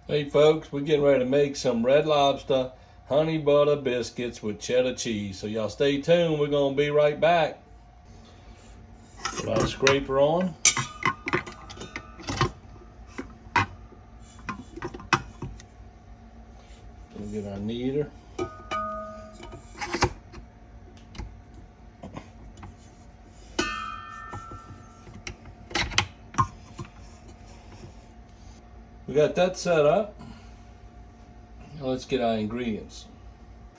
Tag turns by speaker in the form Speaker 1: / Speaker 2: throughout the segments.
Speaker 1: Hey folks, we're getting ready to make some red lobster honey butter biscuits with cheddar cheese. So y'all stay tuned, we're gonna be right back. Put our scraper on. We'll get our kneader. We got that set up. Now let's get our ingredients.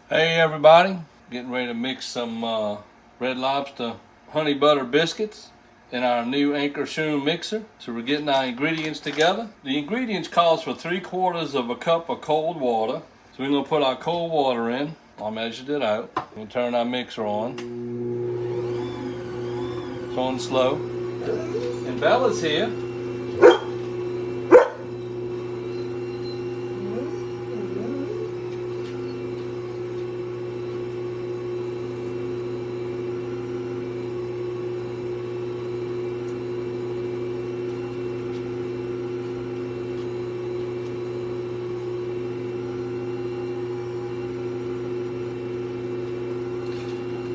Speaker 1: Hey everybody, getting ready to mix some red lobster honey butter biscuits in our new Ankarsrum mixer. So we're getting our ingredients together. The ingredients calls for 3/4 of a cup of cold water. So we're gonna put our cold water in. I measured it out. We'll turn our mixer on. It's on slow. And Bella's here.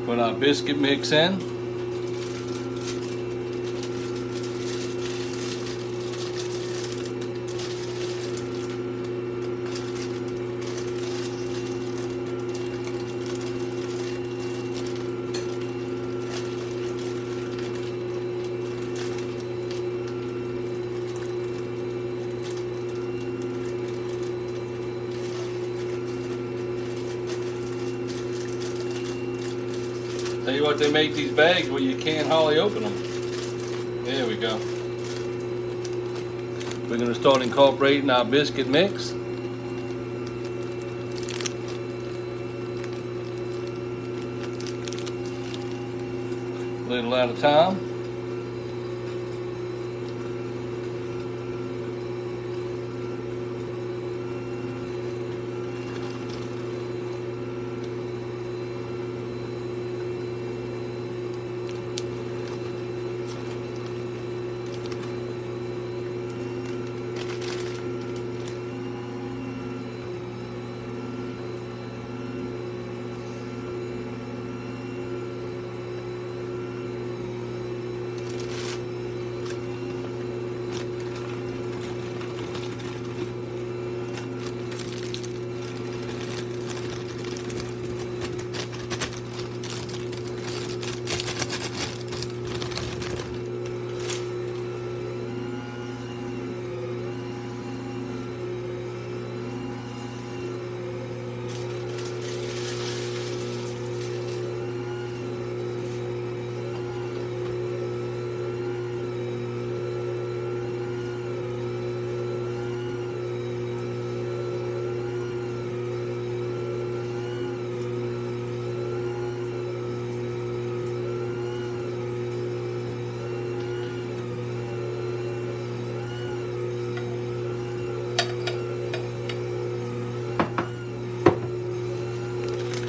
Speaker 1: Put our biscuit mix in. Tell you what, they make these bags where you can't hardly open them. There we go. We're going to start incorporating our biscuit mix. A little at a time.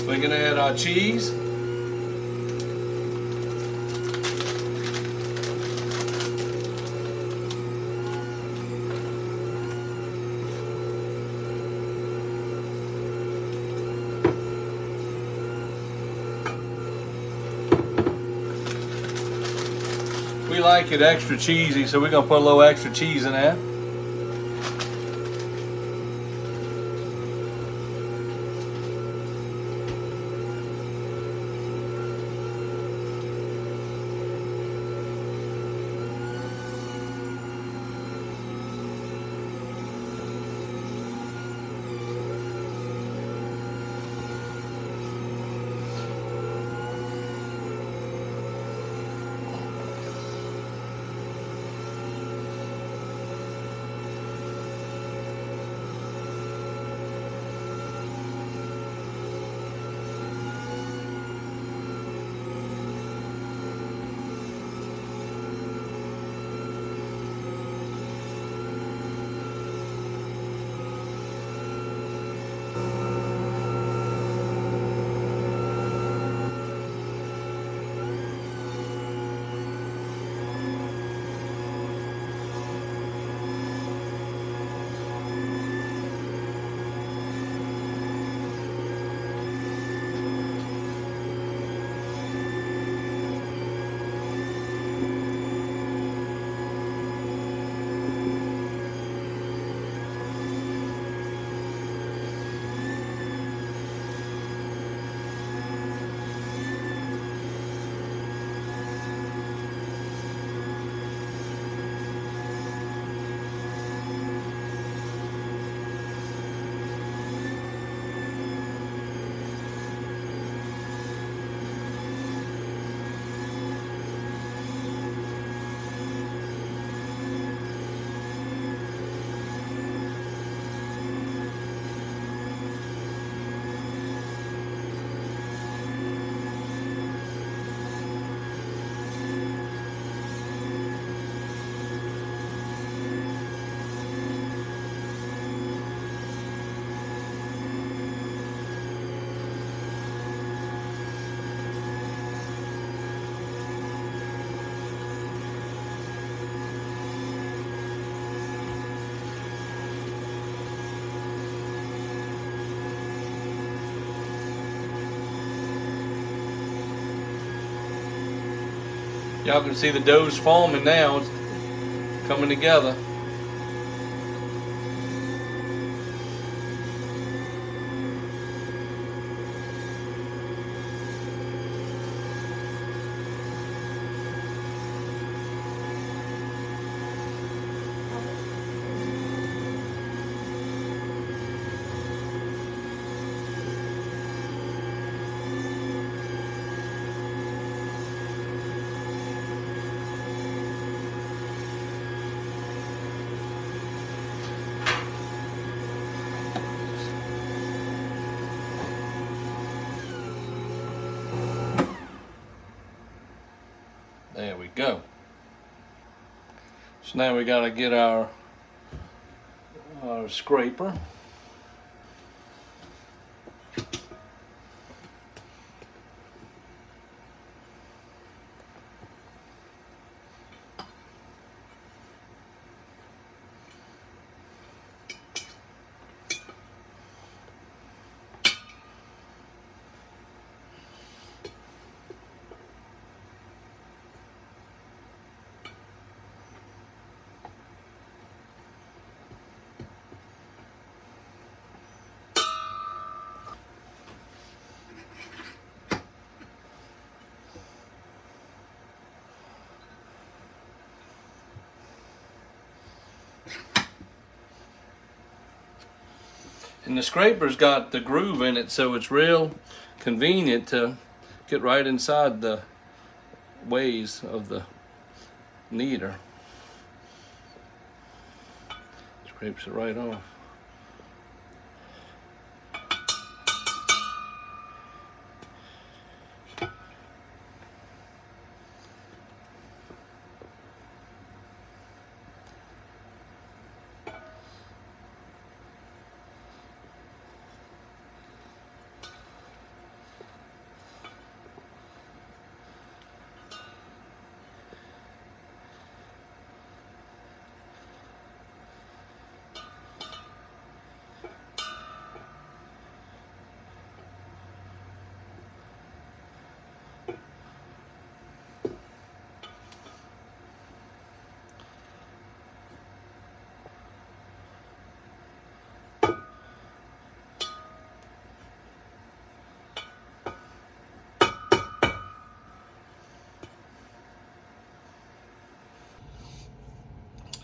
Speaker 1: We're going to add our cheese. We like it extra cheesy, so we're going to put a little extra cheese in there. Y'all can see the dough's forming now. It's coming together. There we go. So now we gotta get our scraper. And the scraper's got the groove in it, so it's real convenient to get right inside the ways of the kneader. Scrapes it right off.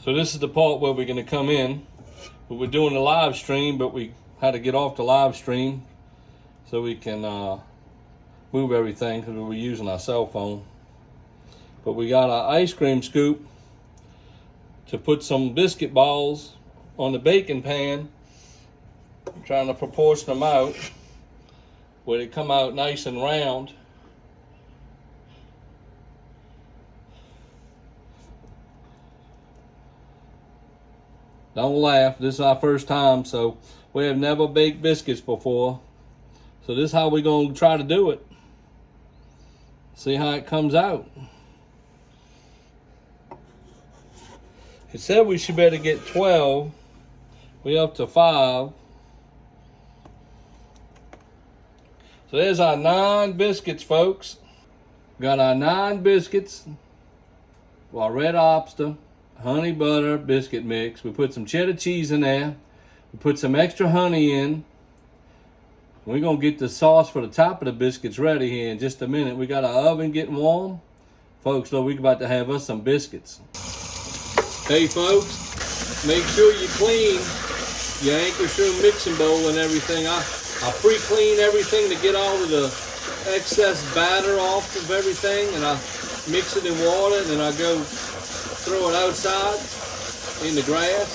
Speaker 1: So this is the part where we're going to come in. We're doing a live stream, but we had to get off the live stream so we can move everything because we were using our cell phone. But we got our ice cream scoop to put some biscuit balls on the baking pan. I'm trying to proportion them out where they come out nice and round. Don't laugh, this is our first time, so we have never baked biscuits before. So this is how we're gonna try to do it. See how it comes out. It said we should better get 12. We up to 5. So there's our 9 biscuits, folks. Got our 9 biscuits. Our Red Lobster honey butter biscuit mix. We put some cheddar cheese in there. We put some extra honey in. We're gonna get the sauce for the top of the biscuits ready here in just a minute. We got our oven getting warm. Folks, look, we're about to have us some biscuits. Hey folks, make sure you clean your Ankarsrum mixing bowl and everything. I pre-clean everything to get all of the excess batter off of everything, and I mix it in water, and then I go throw it outside in the grass.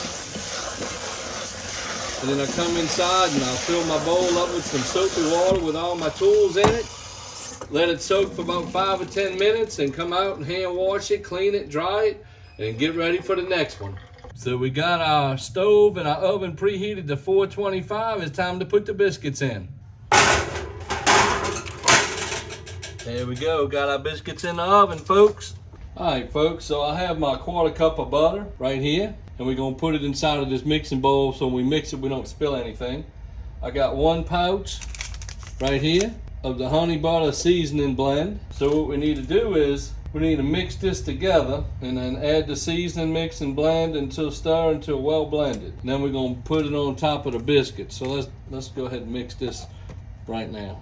Speaker 1: And then I come inside and I'll fill my bowl up with some soapy water with all my tools in it. Let it soak for about 5 or 10 minutes and come out and hand wash it, clean it, dry it, and get ready for the next one. So we got our stove and our oven preheated to 425. It's time to put the biscuits in. There we go, got our biscuits in the oven, folks. All right, folks, so I have my 1/4 cup of butter right here, and we're gonna put it inside of this mixing bowl so when we mix it, we don't spill anything. I got 1 pouch right here of the honey butter seasoning blend. So what we need to do is We need to mix this together and then add the seasoning mix and blend until well blended. And then we're gonna put it on top of the biscuit. So let's go ahead and mix this right now.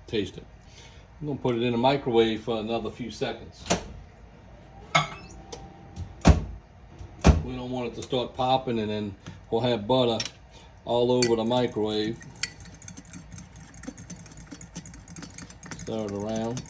Speaker 1: Taste it. I'm gonna put it in the microwave for another few seconds. We don't want it to start popping and then we'll have butter all over the microwave. Stir it around.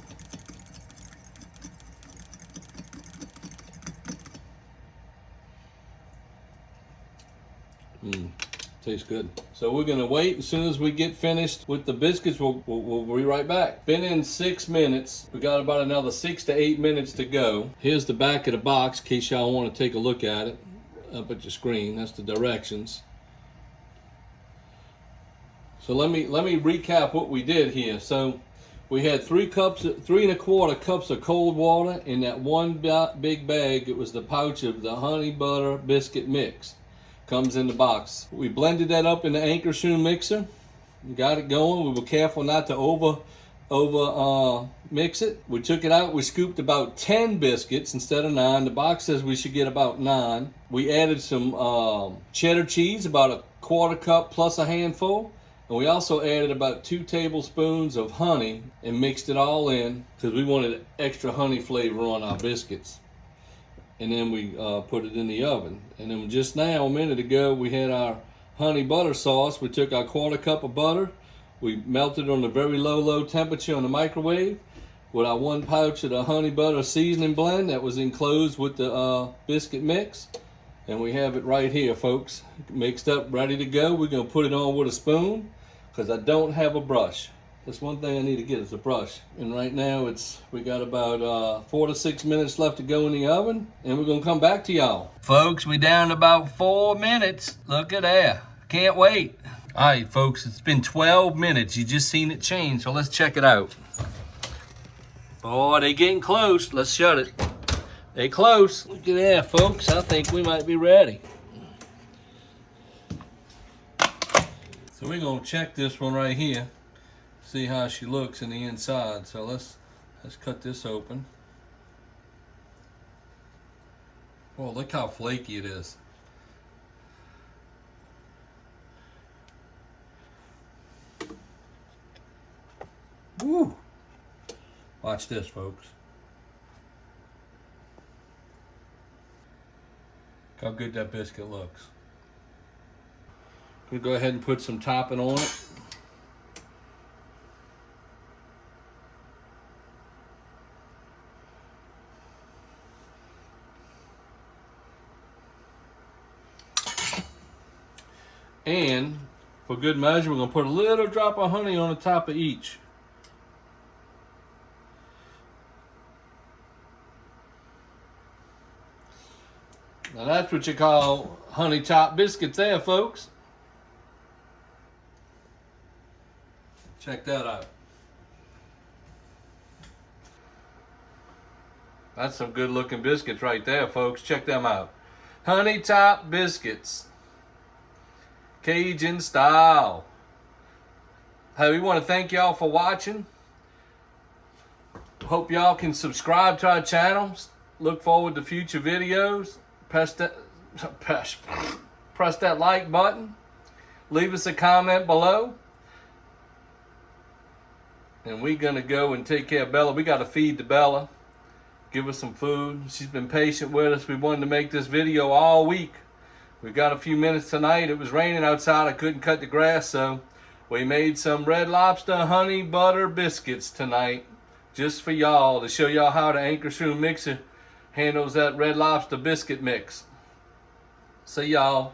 Speaker 1: Tastes good. So we're gonna wait. As soon as we get finished with the biscuits, we'll be right back. Been in 6 minutes. We got about another 6 to 8 minutes to go. Here's the back of the box in case y'all want to take a look at it up at your screen. That's the directions. So let me recap what we did here. So we had 3 1/4 cups of cold water in that one big bag. It was the pouch of the honey butter biscuit mix. Comes in the box. We blended that up in the Ankarsrum Mixer. We got it going. We were careful not to over mix it. We took it out. We scooped about 10 biscuits instead of 9. The box says we should get about 9. We added some cheddar cheese, about a 1/4 cup plus a handful. And we also added about 2 tablespoons of honey and mixed it all in because we wanted extra honey flavor on our biscuits. And then we put it in the oven. And then just now, a minute ago, we had our honey butter sauce. We took our 1/4 cup of butter. We melted on a very low temperature on the microwave with our 1 pouch of the honey butter seasoning blend that was enclosed with the biscuit mix. And we have it right here, folks. Mixed up, ready to go. We're gonna put it on with a spoon because I don't have a brush. That's one thing I need to get is a brush. And right now we got about 4 to 6 minutes left to go in the oven, and we're gonna come back to y'all. Folks, we down to about 4 minutes. Look at that. Can't wait. All right, folks, it's been 12 minutes. You just seen it change, so let's check it out. Boy, they getting close. Let's shut it. They close. Look at that, folks. I think we might be ready. So we're gonna check this one right here. See how she looks in the inside. So let's cut this open. Oh, look how flaky it is. Woo! Watch this, folks. Look how good that biscuit looks. We'll go ahead and put some topping on it. And for good measure, we're gonna put a little drop of honey on the top of each. Now that's what you call honey top biscuits there, folks. Check that out. That's some good looking biscuits right there, folks. Check them out. Honey top biscuits. Cajun style. Hey, we want to thank y'all for watching. Hope y'all can subscribe to our channels. Look forward to future videos. Press that like button. Leave us a comment below. And we're gonna go and take care of Bella. We gotta feed the Bella. Give her some food. She's been patient with us. We wanted to make this video all week. We got a few minutes tonight. It was raining outside. I couldn't cut the grass, so we made some Red Lobster honey butter biscuits tonight just for y'all to show y'all how the Ankarsrum Mixer handles that Red Lobster biscuit mix. See y'all.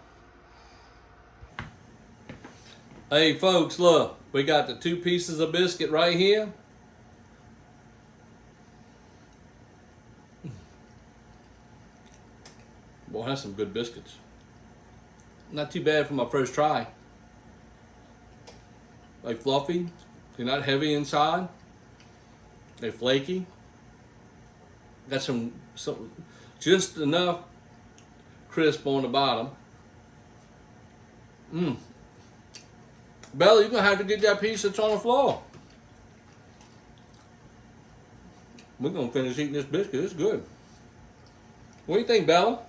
Speaker 1: Hey folks, look. We got the 2 pieces of biscuit right here. Boy, that's some good biscuits. not too bad for my first try. Like fluffy, they're not heavy inside. They're flaky. Got some just enough crisp on the bottom. Bella, you're gonna have to get that piece that's on the floor. We're gonna finish eating this biscuit. It's good. What do you think, Bella?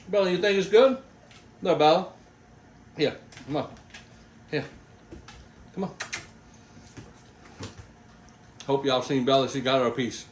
Speaker 1: Bella, you think it's good? No, Bella. Here, come on. Here, come on. Hope y'all seen Bella. She got her a piece.